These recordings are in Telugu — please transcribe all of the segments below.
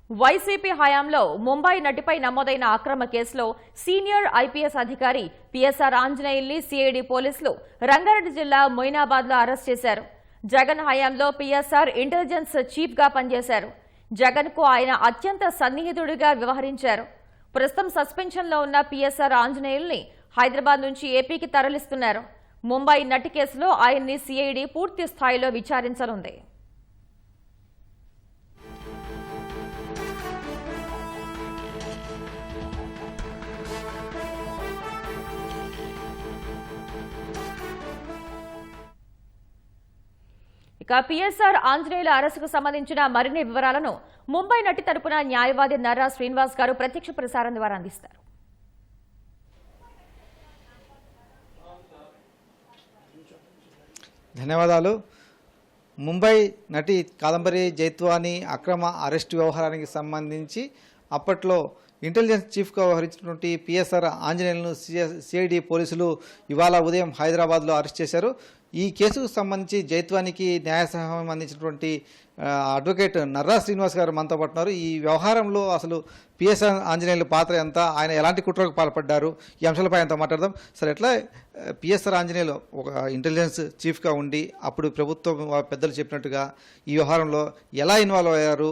వైసీపీ హయాంలో ముంబై నటిపై నమోదైన అక్రమ కేసులో సీనియర్ ఐపీఎస్ అధికారి పిఎస్ఆర్ ఆంజనేయుల్ని సిఐడి పోలీసులు రంగారెడ్డి జిల్లా మొయినాబాద్లో అరెస్ట్ చేశారు. జగన్ హయాంలో పిఎస్ఆర్ ఇంటెలిజెన్స్ చీఫ్ గా పనిచేశారు. జగన్ కు ఆయన అత్యంత సన్నిహితుడిగా వ్యవహరించారు. ప్రస్తుతం సస్పెన్షన్లో ఉన్న పిఎస్ఆర్ ఆంజనేయుల్ని హైదరాబాద్ నుంచి ఏపీకి తరలిస్తున్నారు. ముంబై నటి కేసులో ఆయన్ని సిఐడి పూర్తి స్థాయిలో విచారించనుంది. ఇక పిఎస్ఆర్ ఆంజనేయుల అరెస్టుకు సంబంధించిన మరిన్ని వివరాలను ముంబై నటి తరపున న్యాయవాది నర్రా శ్రీనివాస్ గారు ప్రత్యక్ష ప్రసారం ద్వారా అందిస్తారు. ధన్యవాదాలు. ముంబై నటి కాదంబరి జైత్వాని అక్రమ అరెస్టు వ్యవహారానికి సంబంధించి అప్పట్లో ఇంటెలిజెన్స్ చీఫ్గా వ్యవహరించినటువంటి పిఎస్ఆర్ ఆంజనేయులను సిఐడి పోలీసులు ఇవాళ ఉదయం హైదరాబాద్లో అరెస్ట్ చేశారు. ఈ కేసుకు సంబంధించి జైత్వానికి న్యాయ సహాయం అందించినటువంటి అడ్వకేట్ నర్రా శ్రీనివాస్ గారు మనతో పట్టున్నారు. ఈ వ్యవహారంలో అసలు పిఎస్ఆర్ ఆంజనేయుల పాత్ర ఎంత, ఆయన ఎలాంటి కుట్రకు పాల్పడ్డారు, ఈ అంశాలపై అంతా మాట్లాడదాం. సరే, ఎట్లా పిఎస్ఆర్ ఆంజనేయులు ఒక ఇంటెలిజెన్స్ చీఫ్గా ఉండి అప్పుడు ప్రభుత్వం పెద్దలు చెప్పినట్టుగా ఈ వ్యవహారంలో ఎలా ఇన్వాల్వ్ అయ్యారు,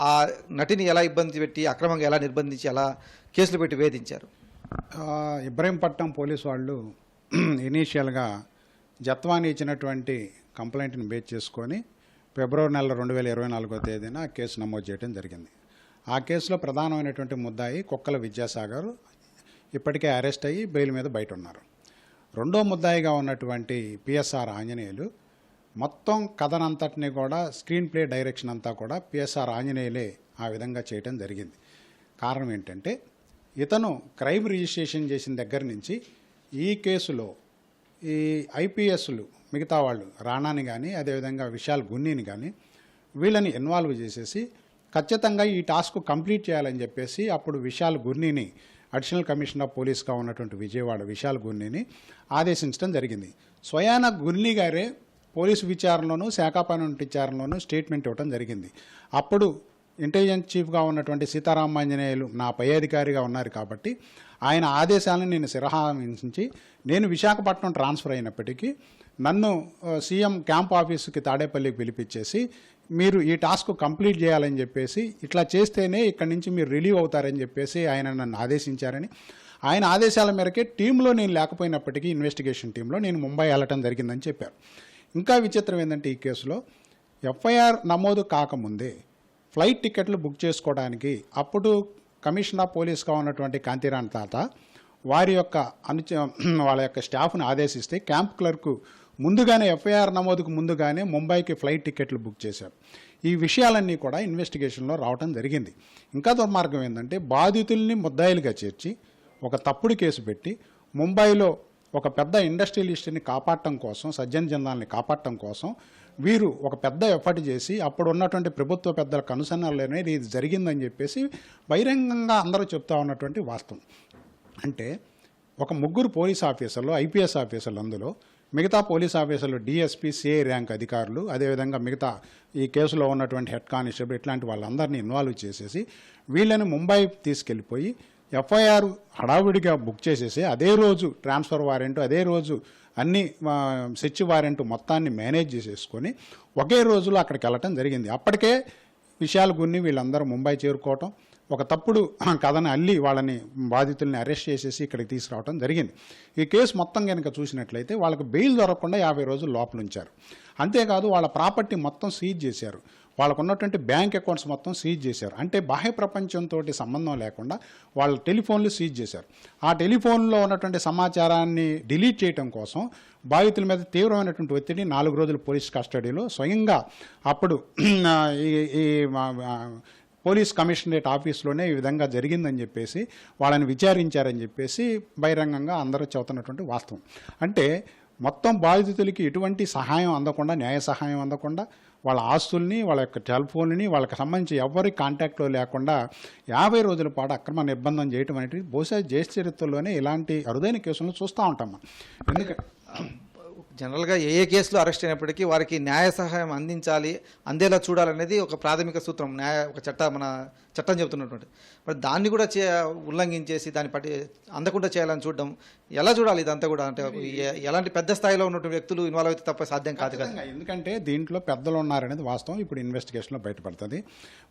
ఆ నటిని ఎలా ఇబ్బంది పెట్టి అక్రమంగా ఎలా నిర్బంధించి ఎలా కేసులు పెట్టి వేధించారు? ఇబ్రహీంపట్నం పోలీసు వాళ్ళు ఇనీషియల్గా జత్వాని ఇచ్చినటువంటి కంప్లైంట్ని బేస్ చేసుకొని ఫిబ్రవరి నెల 2024వ తేదీన కేసు నమోదు చేయడం జరిగింది. ఆ కేసులో ప్రధానమైనటువంటి ముద్దాయి కుక్కల విద్యాసాగర్ ఇప్పటికే అరెస్ట్ అయ్యి బెయిల్ మీద బయట ఉన్నారు. రెండో ముద్దాయిగా ఉన్నటువంటి పిఎస్ఆర్ ఆంజనేయులు మొత్తం కథనంతటిని కూడా స్క్రీన్ ప్లే డైరెక్షన్ అంతా కూడా పిఎస్ఆర్ ఆంజనేయులే ఆ విధంగా చేయడం జరిగింది. కారణం ఏంటంటే ఇతను క్రైమ్ రిజిస్ట్రేషన్ చేసిన దగ్గర నుంచి ఈ కేసులో ఈ ఐపీఎస్లు మిగతా వాళ్ళు రాణాని కానీ అదేవిధంగా విశాల్ గున్నీని కానీ వీళ్ళని ఇన్వాల్వ్ చేసేసి ఖచ్చితంగా ఈ టాస్క్ కంప్లీట్ చేయాలని చెప్పేసి అప్పుడు విశాల్ గున్నీని అడిషనల్ కమిషనర్ ఆఫ్ పోలీస్గా ఉన్నటువంటి విజయవాడ విశాల్ గున్నీని ఆదేశించడం జరిగింది. స్వయాన గున్నీ గారే పోలీసు విచారణలోనూ శాఖాపరమైన విచారణలోనూ స్టేట్మెంట్ ఇవ్వడం జరిగింది. అప్పుడు ఇంటెలిజెన్స్ చీఫ్గా ఉన్నటువంటి సీతారామాంజనేయులు నా పై అధికారిగా ఉన్నారు కాబట్టి ఆయన ఆదేశాలను నేను శిరసావహించి నేను విశాఖపట్నం ట్రాన్స్ఫర్ అయినప్పటికీ నన్ను సీఎం క్యాంప్ ఆఫీసుకి తాడేపల్లికి పిలిపించేసి మీరు ఈ టాస్క్ కంప్లీట్ చేయాలని చెప్పేసి ఇట్లా చేస్తేనే ఇక్కడి నుంచి మీరు రిలీవ్ అవుతారని చెప్పేసి ఆయన నన్ను ఆదేశించారని, ఆయన ఆదేశాల మేరకే టీంలో నేను లేకపోయినప్పటికీ ఇన్వెస్టిగేషన్ టీంలో నేను ముంబై వెళ్ళటం జరిగిందని చెప్పారు. ఇంకా విచిత్రం ఏంటంటే ఈ కేసులో ఎఫ్ఐఆర్ నమోదు కాకముందే ఫ్లైట్ టికెట్లు బుక్ చేసుకోవడానికి అప్పుడు కమిషనర్ ఆఫ్ పోలీస్గా ఉన్నటువంటి కాంతిరాణ్ తాత వారి యొక్క వాళ్ళ యొక్క స్టాఫ్ను ఆదేశిస్తే క్యాంప్ క్లర్కు ముందుగానే ఎఫ్ఐఆర్ నమోదుకు ముందుగానే ముంబైకి ఫ్లైట్ టికెట్లు బుక్ చేశారు. ఈ విషయాలన్నీ కూడా ఇన్వెస్టిగేషన్లో రావడం జరిగింది. ఇంకా దుర్మార్గం ఏంటంటే బాధితుల్ని ముద్దాయిలుగా చేర్చి ఒక తప్పుడు కేసు పెట్టి ముంబైలో ఒక పెద్ద ఇండస్ట్రియలిస్ట్ని కాపాడటం కోసం, సజ్జన్ జిందాల్ని కాపాడటం కోసం వీరు ఒక పెద్ద ఎఫర్ట్ చేసి అప్పుడు ఉన్నటువంటి ప్రభుత్వ పెద్దల కనుసన్నలోనే ఇది జరిగిందని చెప్పేసి బహిరంగంగా అందరూ చెప్తా ఉన్నటువంటి వాస్తవం. అంటే ఒక ముగ్గురు పోలీస్ ఆఫీసర్లు, ఐపీఎస్ ఆఫీసర్లు, అందులో మిగతా పోలీస్ ఆఫీసర్లు డిఎస్పీ, సిఐ ర్యాంక్ అధికారులు, అదేవిధంగా మిగతా ఈ కేసులో ఉన్నటువంటి హెడ్ కానిస్టేబుల్ ఇట్లాంటి వాళ్ళందరినీ ఇన్వాల్వ్ చేసేసి వీళ్ళని ముంబై తీసుకెళ్ళిపోయి ఎఫ్ఐఆర్ హడావుడిగా బుక్ చేసేసి అదే రోజు ట్రాన్స్ఫర్ వారెంట్, అదే రోజు అన్ని సెర్చ్ వారెంట్ మొత్తాన్ని మేనేజ్ చేసేసుకొని ఒకే రోజులో అక్కడికి వెళ్ళటం జరిగింది. అప్పటికే విశాల్ గున్ని వీళ్ళందరూ ముంబై చేరుకోవటం, ఒక తప్పుడు కథను అల్లి వాళ్ళని బాధితుల్ని అరెస్ట్ చేసేసి ఇక్కడికి తీసుకురావడం జరిగింది. ఈ కేసు మొత్తం కనుక చూసినట్లయితే వాళ్ళకు బెయిల్ దొరకకుండా 50 రోజులు లోపల ఉంచారు. అంతేకాదు వాళ్ళ ప్రాపర్టీ మొత్తం సీజ్ చేశారు, వాళ్ళకు ఉన్నటువంటి బ్యాంక్ అకౌంట్స్ మొత్తం సీజ్ చేశారు. అంటే బాహ్య ప్రపంచంతో సంబంధం లేకుండా వాళ్ళ టెలిఫోన్లు సీజ్ చేశారు. ఆ టెలిఫోన్లో ఉన్నటువంటి సమాచారాన్ని డిలీట్ చేయడం కోసం బాధితుల మీద తీవ్రమైనటువంటి ఒత్తిడి 4 రోజులు పోలీస్ కస్టడీలో స్వయంగా అప్పుడు ఈ పోలీస్ కమిషనరేట్ ఆఫీస్లోనే ఈ విధంగా జరిగిందని చెప్పేసి వాళ్ళని విచారించారని చెప్పేసి బహిరంగంగా అందరూ చెబుతున్నటువంటి వాస్తవం. అంటే మొత్తం బాధితులకి ఎటువంటి సహాయం అందకుండా, న్యాయ సహాయం అందకుండా, వాళ్ళ ఆస్తుల్ని, వాళ్ళ యొక్క టెలిఫోన్ని వాళ్ళకి సంబంధించి ఎవరి కాంటాక్ట్లో లేకుండా 50 రోజుల పాటు అక్రమ నిర్బంధం చేయటం అనేది బహుశా దేశ చరిత్రలోనే ఇలాంటి అరుదైన కేసులను చూస్తూ ఉంటాం. ఎందుకంటే జనరల్గా ఏ కేసులో అరెస్ట్ అయినప్పటికీ వారికి న్యాయ సహాయం అందించాలి, అందేలా చూడాలనేది ఒక ప్రాథమిక సూత్రం, ఒక మన చట్టం చెబుతున్నటువంటి. మరి దాన్ని కూడా ఉల్లంఘించేసి దాన్ని అందకుండా చేయాలని చూడడం ఎలా చూడాలి? ఇదంతా కూడా అంటే ఎలాంటి పెద్ద స్థాయిలో ఉన్నటువంటి వ్యక్తులు ఇన్వాల్వ్ అయితే తప్ప సాధ్యం కాదు కదా. ఎందుకంటే దీంట్లో పెద్దలు ఉన్నారనేది వాస్తవం ఇప్పుడు ఇన్వెస్టిగేషన్లో బయటపడుతుంది.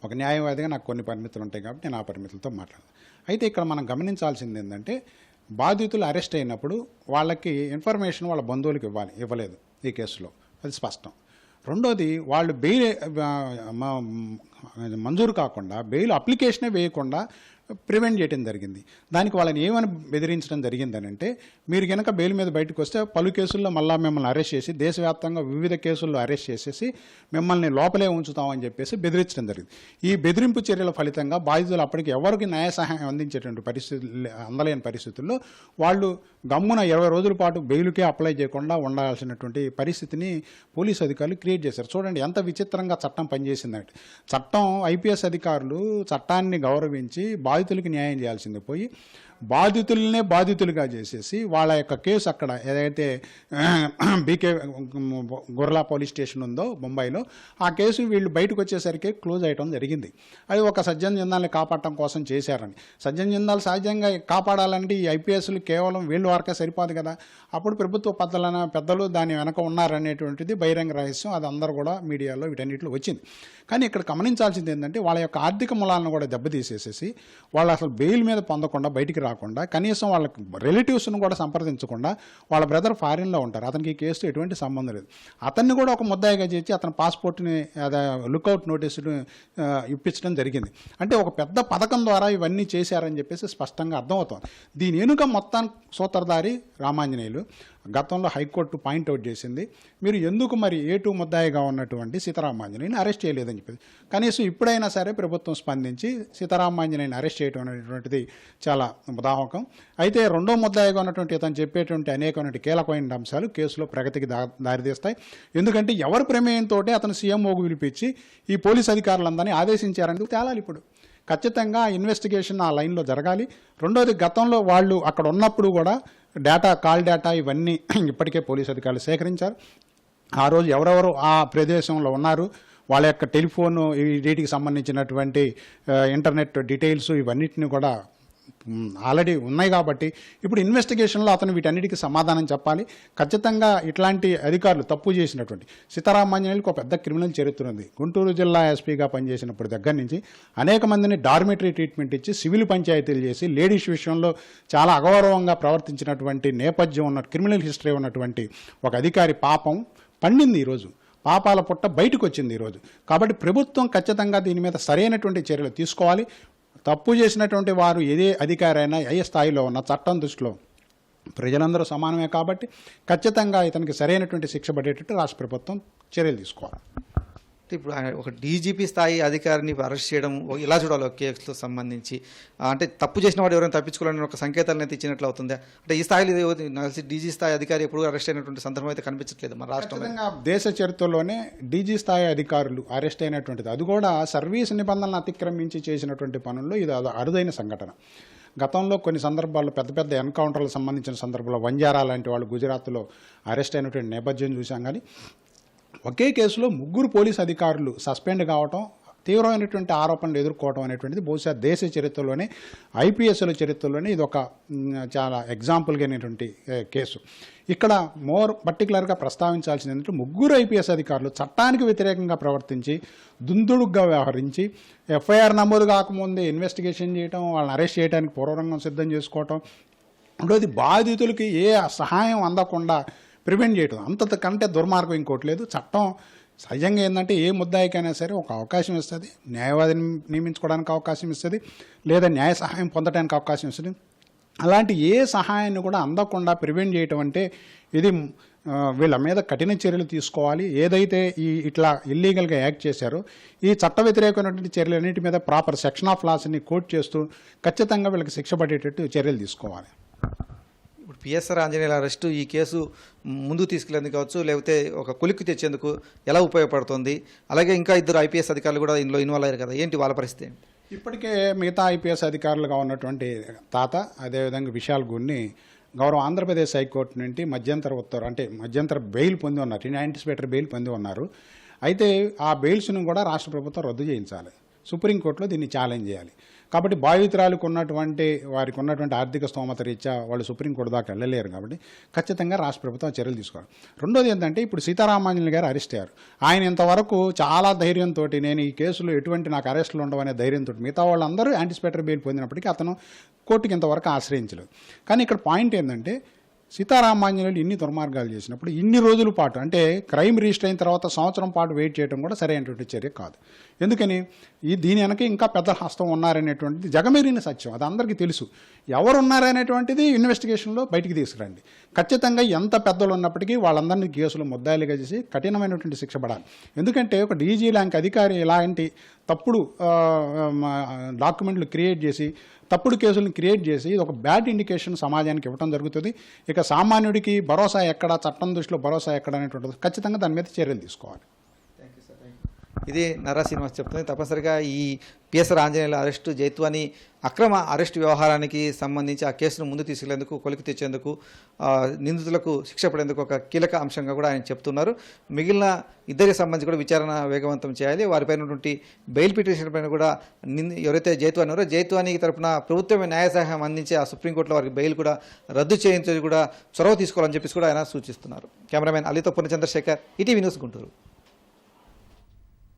ఒక న్యాయవాదిగా నాకు కొన్ని పరిమితులు ఉంటాయి కాబట్టి నేను ఆ పరిమితులతో మాట్లాడను. అయితే ఇక్కడ మనం గమనించాల్సింది ఏంటంటే బాధితులు అరెస్ట్ అయినప్పుడు వాళ్ళకి ఇన్ఫర్మేషన్ వాళ్ళ బంధువులకు ఇవ్వలేదు ఈ కేసులో, అది స్పష్టం. రెండోది వాళ్ళు బెయిల్ మంజూరు కాకుండా బెయిల్ అప్లికేషనే వేయకుండా ప్రివెంట్ చేయడం జరిగింది. దానికి వాళ్ళని ఏమని బెదిరించడం జరిగిందని అంటే, మీరు కనుక బెయిల్ మీద బయటకు వస్తే పలు కేసుల్లో మళ్ళీ మిమ్మల్ని అరెస్ట్ చేసి దేశవ్యాప్తంగా వివిధ కేసుల్లో అరెస్ట్ చేసేసి మిమ్మల్ని లోపలే ఉంచుతామని చెప్పేసి బెదిరించడం జరిగింది. ఈ బెదిరింపు చర్యల ఫలితంగా బాధితులు అప్పటికి ఎవరికి న్యాయ సహాయం అందించేటువంటి అందలేని పరిస్థితుల్లో వాళ్ళు గమ్మున 20 రోజుల పాటు బెయిల్కే అప్లై చేయకుండా ఉండాల్సినటువంటి పరిస్థితిని పోలీసు అధికారులు క్రియేట్ చేశారు. చూడండి ఎంత విచిత్రంగా చట్టం పనిచేసిందంటే, చట్టం ఐపీఎస్ అధికారులు చట్టాన్ని గౌరవించి బాధితులకి న్యాయం చేయాల్సింది పోయి బాధితులనే బాధితులుగా చేసేసి వాళ్ళ యొక్క కేసు అక్కడ ఏదైతే బీకే గుర్లా పోలీస్ స్టేషన్ ఉందో ముంబైలో, ఆ కేసు వీళ్ళు బయటకు వచ్చేసరికి క్లోజ్ అయ్యడం జరిగింది. అది ఒక సజ్జన జిందాల్ని కాపాడటం కోసం చేశారని. సజ్జన జిందాల్ సహజంగా కాపాడాలంటే ఈ ఐపీఎస్లు కేవలం వీళ్ళ వరకే సరిపోదు కదా. అప్పుడు ప్రభుత్వ పెద్దలు దాని వెనక ఉన్నారనేటువంటిది బహిరంగ రహస్యం, అది అందరూ కూడా మీడియాలో వీటన్నిటిలో వచ్చింది. కానీ ఇక్కడ గమనించాల్సింది ఏంటంటే వాళ్ళ యొక్క ఆర్థిక మూలాలను కూడా దెబ్బతీసేసేసి వాళ్ళు అసలు బెయిల్ మీద పొందకుండా బయటికి రాకుండా కనీసం వాళ్ళ రిలేటివ్స్ను కూడా సంప్రదించకుండా, వాళ్ళ బ్రదర్ ఫారిన్లో ఉంటారు, అతనికి ఈ కేసుతో ఎటువంటి సంబంధం లేదు, అతన్ని కూడా ఒక ముద్దాయిగా చేసి అతని పాస్పోర్ట్ని లుకౌట్ నోటీసును ఇప్పించడం జరిగింది. అంటే ఒక పెద్ద పథకం ద్వారా ఇవన్నీ చేశారని చెప్పేసి స్పష్టంగా అర్థమవుతుంది. దీని వెనుక మొత్తం సూత్రధారి రామాంజనేయులు. గతంలో హైకోర్టు పాయింట్అవుట్ చేసింది, మీరు ఎందుకు మరి A2 ముద్దాయిగా ఉన్నటువంటి సీతారామాంజనేయుని అరెస్ట్ చేయలేదని చెప్పేసి. కనీసం ఇప్పుడైనా సరే ప్రభుత్వం స్పందించి సీతారామాంజనేయుని అరెస్ట్ చేయడం అనేటువంటిది చాలా ఉదాహరణ. అయితే రెండో ముద్దాయిగా ఉన్నటువంటి ఇతను చెప్పేటువంటి అనేకమైన కీలకమైన అంశాలు కేసులో ప్రగతికి దారితీస్తాయి. ఎందుకంటే ఎవరి ప్రమేయంతో అతను సీఎంఓకు పిలిపించి ఈ పోలీస్ అధికారులందరినీ ఆదేశించారని తేలాలి. ఇప్పుడు ఖచ్చితంగా ఇన్వెస్టిగేషన్ ఆ లైన్లో జరగాలి. రెండోది, గతంలో వాళ్ళు అక్కడ ఉన్నప్పుడు కూడా కాల్ డేటా ఇవన్నీ ఇప్పటికే పోలీసు అధికారులు సేకరించారు. ఆ రోజు ఎవరెవరు ఆ ప్రదేశంలో ఉన్నారు, వాళ్ళ యొక్క టెలిఫోను వీటికి సంబంధించినటువంటి ఇంటర్నెట్ డీటెయిల్స్ ఇవన్నిటిని కూడా ఆల్రెడీ ఉన్నాయి. కాబట్టి ఇప్పుడు ఇన్వెస్టిగేషన్లో అతను వీటన్నిటికీ సమాధానం చెప్పాలి. ఖచ్చితంగా ఇట్లాంటి అధికారులు తప్పు చేసినటువంటి సీతారామాంజనేయులకు ఒక పెద్ద క్రిమినల్ చరిత్ర ఉంది. గుంటూరు జిల్లా ఎస్పీగా పనిచేసినప్పుడు దగ్గర నుంచి అనేక మందిని డార్మిటరీ ట్రీట్మెంట్ ఇచ్చి సివిల్ పంచాయతీలు చేసి లేడీస్ విషయంలో చాలా అగౌరవంగా ప్రవర్తించినటువంటి నేపథ్యం ఉన్న క్రిమినల్ హిస్టరీ ఉన్నటువంటి ఒక అధికారి పాపం పండింది. ఈరోజు పాపాల పుట్ట బయటకు వచ్చింది ఈరోజు. కాబట్టి ప్రభుత్వం ఖచ్చితంగా దీని మీద సరైనటువంటి చర్యలు తీసుకోవాలి. తప్పు చేసినటువంటి వారు ఏదే అధికారైనా ఏ స్థాయిలో ఉన్న చట్టం దృష్టిలో ప్రజలందరూ సమానమే కాబట్టి ఖచ్చితంగా ఇతనికి సరైనటువంటి శిక్ష పడేటట్టు రాష్ట్ర ప్రభుత్వం చర్యలు తీసుకోవాలి. ఇప్పుడు ఒక డీజీపీ స్థాయి అధికారిని అరెస్ట్ చేయడం ఇలా చూడాలి ఒక కేసులో సంబంధించి. అంటే తప్పు చేసిన వాడు ఎవరైనా తప్పించుకోవాలని ఒక సంకేతాలను అయితే ఇచ్చినట్లు అవుతుంది. అంటే ఈ స్థాయిలో డీజీ స్థాయి అధికారి ఎప్పుడు అరెస్ట్ అయినటువంటి సందర్భం అయితే కనిపించట్లేదు మన రాష్ట్రంలో. దేశ చరిత్రలోనే డీజీ స్థాయి అధికారులు అరెస్ట్ అయినటువంటిది, అది కూడా సర్వీస్ నిబంధనలను అతిక్రమించి చేసినటువంటి పనుల్లో ఇది అరుదైన సంఘటన. గతంలో కొన్ని సందర్భాల్లో పెద్ద పెద్ద ఎన్కౌంటర్లకు సంబంధించిన సందర్భంలో వంజారా లాంటి వాళ్ళు గుజరాత్లో అరెస్ట్ అయినటువంటి నేపథ్యం చూసాం. కానీ ఒకే కేసులో 3 పోలీసు అధికారులు సస్పెండ్ కావటం, తీవ్రమైనటువంటి ఆరోపణలు ఎదుర్కోవడం అనేటువంటిది బహుశా దేశ చరిత్రలోనే ఐపీఎస్ల చరిత్రలోనే ఇది ఒక చాలా ఎగ్జాంపుల్గా అయినటువంటి కేసు. ఇక్కడ మోర్ పర్టికులర్గా ప్రస్తావించాల్సింది ఏంటంటే 3 ఐపీఎస్ అధికారులు చట్టానికి వ్యతిరేకంగా ప్రవర్తించి దుందుడుగ్గా వ్యవహరించి ఎఫ్ఐఆర్ నమోదు కాకముందే ఇన్వెస్టిగేషన్ చేయడం, వాళ్ళని అరెస్ట్ చేయడానికి పూర్వరంగం సిద్ధం చేసుకోవటం, రెండోది బాధితులకి ఏ సహాయం అందకుండా ప్రివెంట్ చేయడం, అంతకంటే దుర్మార్గం ఇంకోటి లేదు. చట్టం సహజంగా ఏంటంటే ఏ ముద్దాయికైనా సరే ఒక అవకాశం ఇస్తుంది, న్యాయవాదిని నియమించుకోవడానికి అవకాశం ఇస్తుంది, లేదా న్యాయ సహాయం పొందడానికి అవకాశం ఇస్తుంది. అలాంటి ఏ సహాయాన్ని కూడా అందకుండా ప్రివెంట్ చేయటం అంటే ఇది వీళ్ళ మీద కఠిన చర్యలు తీసుకోవాలి. ఏదైతే ఇట్లా ఇల్లీగల్గా యాక్ట్ చేశారో ఈ చట్ట వ్యతిరేకమైనటువంటి చర్యలన్నింటి మీద ప్రాపర్ సెక్షన్ ఆఫ్ లాస్ని కోట్ చేస్తూ ఖచ్చితంగా వీళ్ళకి శిక్ష పడేటట్టు చర్యలు తీసుకోవాలి. ఇప్పుడు పిఎస్ఆర్ ఆంజనేయుల అరెస్టు ఈ కేసు ముందుకు తీసుకెళ్లేందుకు కావచ్చు, లేకపోతే ఒక కొలిక్కి తెచ్చేందుకు ఎలా ఉపయోగపడుతుంది? అలాగే ఇంకా 2 ఐపీఎస్ అధికారులు కూడా ఇందులో ఇన్వాల్వ్ అయ్యారు కదా, ఏంటి వాళ్ళ పరిస్థితి? ఇప్పటికే మిగతా ఐపీఎస్ అధికారులుగా ఉన్నటువంటి తాత, అదేవిధంగా విశాల్ గున్ని గౌరవ ఆంధ్రప్రదేశ్ హైకోర్టు నుండి మధ్యంతర ఉత్తర్వు అంటే మధ్యంతర బెయిల్ పొంది ఉన్నారు, యాంటిసిపేటరీ బెయిల్ పొంది ఉన్నారు. అయితే ఆ బెయిల్స్ను కూడా రాష్ట్ర ప్రభుత్వం రద్దు చేయించాలి, సుప్రీంకోర్టులో దీన్ని ఛాలెంజ్ చేయాలి. కాబట్టి బాధితురాలకు వారికి ఉన్నటువంటి ఆర్థిక స్తోమత రీత్యా వాళ్ళు సుప్రీంకోర్టు దాకా వెళ్ళలేరు. కాబట్టి ఖచ్చితంగా రాష్ట్ర ప్రభుత్వం చర్యలు తీసుకోవాలి. రెండోది ఏంటంటే, ఇప్పుడు సీతారామాంజనేయులు గారు అరెస్ట్ అయ్యారు. ఆయన ఇంతవరకు చాలా ధైర్యంతో నేను ఈ కేసులో ఎటువంటి నాకు అరెస్టులు ఉండవనే ధైర్యంతో, మిగతా వాళ్ళందరూ యాంటిసిపేటరీ బెయిల్ పొందినప్పటికీ అతను కోర్టుకి ఇంతవరకు ఆశ్రయించలేదు. కానీ ఇక్కడ పాయింట్ ఏంటంటే, సీతారామాంజనేయులు ఇన్ని దుర్మార్గాలు చేసినప్పుడు ఇన్ని రోజుల పాటు అంటే క్రైమ్ రిజిస్టర్ అయిన తర్వాత సంవత్సరం పాటు వెయిట్ చేయడం కూడా సరైనటువంటి చర్య కాదు. ఎందుకని దీని వెనక ఇంకా పెద్ద హస్తం ఉన్నారనేటువంటిది జగమెరిగిన సత్యం, అది అందరికీ తెలుసు. ఎవరు ఉన్నారనేటువంటిది ఇన్వెస్టిగేషన్లో బయటికి తీసుకురండి. ఖచ్చితంగా ఎంత పెద్దలు ఉన్నప్పటికీ వాళ్ళందరినీ కేసులు ముద్దాయిలుగా చేసి కఠినమైనటువంటి శిక్ష పడాలి. ఎందుకంటే ఒక డీజీ ర్యాంక్ అధికారి ఇలాంటి తప్పుడు డాక్యుమెంట్లు క్రియేట్ చేసి, తప్పుడు కేసులను క్రియేట్ చేసి ఇది ఒక బ్యాడ్ ఇండికేషన్ సమాజానికి ఇవ్వడం జరుగుతుంది. ఇక సామాన్యుడికి భరోసా ఎక్కడ, చట్టం దృష్టిలో భరోసా ఎక్కడ అనేటువంటిది ఖచ్చితంగా దాని మీద చర్యలు తీసుకోవాలి. ఇది నర్రా శ్రీనివాస్ చెప్తుంది. తప్పనిసరిగా ఈ పిఎస్ఆర్ ఆంజనేయుల అరెస్టు, జైత్వాని అక్రమ అరెస్టు వ్యవహారానికి సంబంధించి ఆ కేసును ముందు తీసుకెళ్లేందుకు, కొలికి తెచ్చేందుకు, నిందితులకు శిక్ష పడేందుకు ఒక కీలక అంశంగా కూడా ఆయన చెప్తున్నారు. మిగిలిన ఇద్దరికి సంబంధించి కూడా విచారణ వేగవంతం చేయాలి. వారిపైన ఉన్నటువంటి బెయిల్ పిటిషన్ పైన కూడా ఎవరైతే జైత్వాని ఉన్నారో జైత్వాని తరపున ప్రభుత్వమే న్యాయ సహాయం అందించి ఆ సుప్రీంకోర్టులో వారికి బెయిల్ కూడా రద్దు చేయించేది కూడా చొరవ తీసుకోవాలని చెప్పేసి కూడా ఆయన సూచిస్తున్నారు. కెమెరామెన్ అలీతో పూర్ణ చంద్రశేఖర్, ఈటీవీ న్యూస్, గుంటూరు.